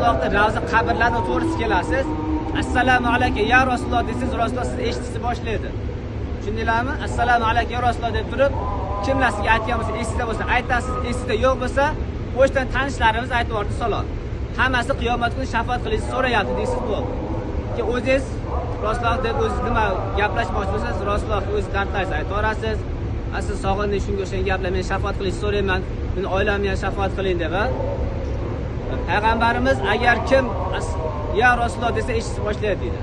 Rasulullohning ravza qabrlarning to'g'risi kelasiz. Assalomu alaykum ya Rasululloh desiz, Rasululloh sizni eshitishni boshlaydi. Tushundinglarmi? Assalomu alaykum ya Rasululloh deb turib, kimlar sizga aytgan bo'lsa, esingizda bo'lsa aytasiz, esingizda yo'q bo'lsa, o'shdan tanishlarimiz aytib yubordi salom. Hammasi qiyomat kuni shafaat qilishingizni so'rayapti deysiz bu. Ki o'zingiz Rasululloh deb o'zingiz nima gaplashmoqchi bo'lsangiz, Rasulullohga o'zingiz dardlaringizni aytib yuborasiz. Siz sog'indik, shunga o'xshagan gaplar, men shafaat qilishni so'rayman, meni oilamga ham shafaat qiling deb. Payg'ambarimiz agar kim ya Rasululloh desa eshitishni boshlaydi deydi.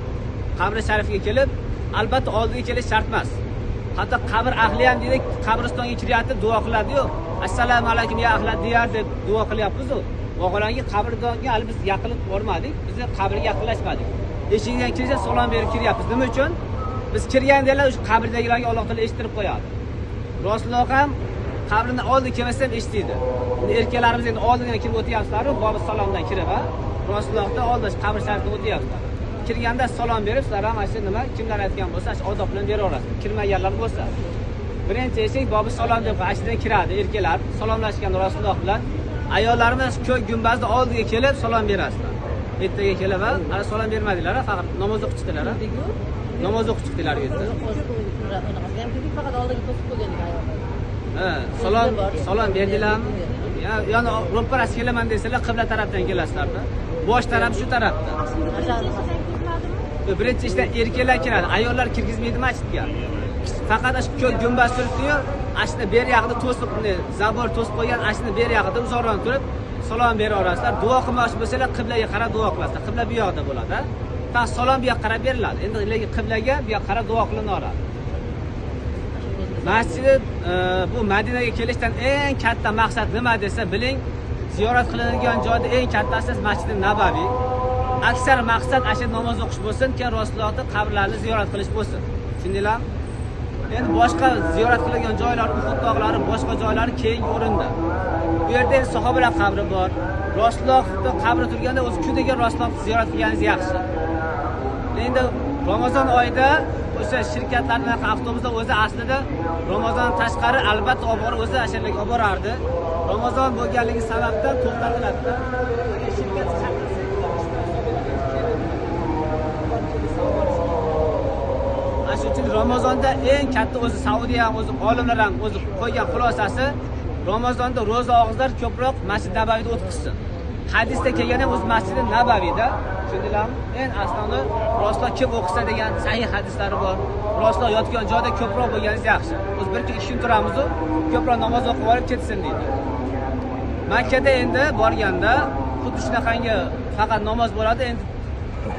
Qabri sharifga kelib, albatta oldiga kelish shart emas. Hatto qabr ahli ham deydi, qabristonga kiryapti, duo qiladi-yu. Assalomu alaykum ya ahli diyar deb duo qilyapmiz-ku. Vaholanki qabrdonga hali biz yaqinlik bormadik, biz qabrga yaqinlashmadik. Eshikdan kirsa salom berib kiryapmiz. Nima uchun? Biz kirgandalar o'sha qabrdagilarga Alloh taolo eshittirib qo'yadi. Rasululloh ham qabrni oldiga kelmasa ham eshitdi. Erkaklarimiz endi oldindan kirib o'tyapsizlar-ku, bobi salomdan kirib, Rasulullohdan oldin qabr sharifga o'tyapsizlar. Kirganda salom berib, sizlar ham shu nima kimlar aytgan bo'lsa, shu odob bilan beraverasiz. Kirmaganlar bo'lsa, birinchi eshik bobi salom deb ashidan kiradi erkaklar, salomlashgan Rasululloh bilan. Ayollarimiz ko'k gumbazning oldiga kelib salom berasizlar. Ertaga kelib, hali salom bermadilar, faqat namoz o'qib chiqdilar. Namoz o'qib chiqdilar uyda. Faqat oldiga to'sib qo'ygandik ayollar. Salom berdilarmi? Yani ro'parasi kelaman desalar, qibla tarafdan kelasizlar-da. Bosh taraf shu tarafda. Birinchi ishdan erkaklar kiradi, ayollar kirgizmaydi masjidga. Faqat shu ko'k gumbaz turibdi-yu, ashni ber yog'ida to'sib, zabor to'sib qo'ygan ashni ber yog'ida uzoqroq turib salom beraverasizlar. Duo qilmoqchi bo'lsalar, qiblaga qarab duo qilasizlar. Qibla bu yoqda bo'ladi. Faqat salom bu yoqqa qarab beriladi. Endi lekin qiblaga bu yoqqa qarab duo qilinaveradi. Masjid bu Madinaga kelishdan eng katta maqsad nima desa, biling, ziyorat qilinadigan joyda eng kattasi Masjid Nabaviy. Aksar maqsad asha namoz o'qish bo'lsin, keyin Rasulullohning qabrlarini ziyorat qilish bo'lsin. Tushundinglarmi? Endi boshqa ziyorat qilingan joylar, Uhud tog'lari, boshqa joylari keyingi o'rinda. Bu yerda sahobalar qabri bor. Rasulullohning qabri turganda o'zi kuniga Rasulullohni ziyorat qilganingiz yaxshi. Endi Ramazon oyida o'sha shirkatlarning avtobusda o'zi aslida Ramazon tashqari albatta olib borib o'zi asharlarga olib borardi. Ramazon bo'lganligi sababdan to'xtatiladi. Shirkat shu uchun Ramazonda eng katta o'zi Saudiya ham o'zi olimlar ham o'zi qo'ygan xulosasi Ramazonda ro'za og'izlar ko'proq Masjid Nabaviyda o'tkazsin. Hadisda kelgan ham o'zi Masjid Nabaviyda, tushundinglarmi? En asnosi Rasululloh kim o'qisa degan sahih hadislari bor. Rasululloh yotgan joyda ko'proq bo'lganingiz yaxshi. Biz bir kun 2 kun turamiz-ku, ko'proq namoz o'qib olib ketsin deydi. Makkada endi borganda xuddi shunaqangi faqat namoz bo'ladi. Endi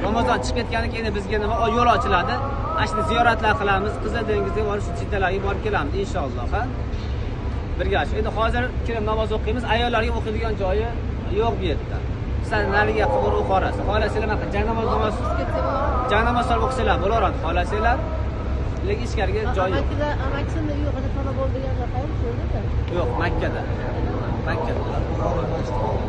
Ramazon chiqib ketganidan keyin bizga nima yo'l ochiladi. Ashni ziyoratlar qilamiz, Qizil dengizga borib, shu chekkalarga borib kelamiz inshaalloh. Birga shu. Endi hozir kirib namoz o'qiymiz. Ayollarga o'qiydigan joyi yo'q bu yerda. Siz nariga qilib o'qorasiz. Xohlasanglar mana janamoz o'qisalar bo'laveradi. Xohlasanglar. Lekin ichkariga joy yo'q. Amakisini yo'q, xona bo'ldi deganlar qayerda? Yo'q, Makkada.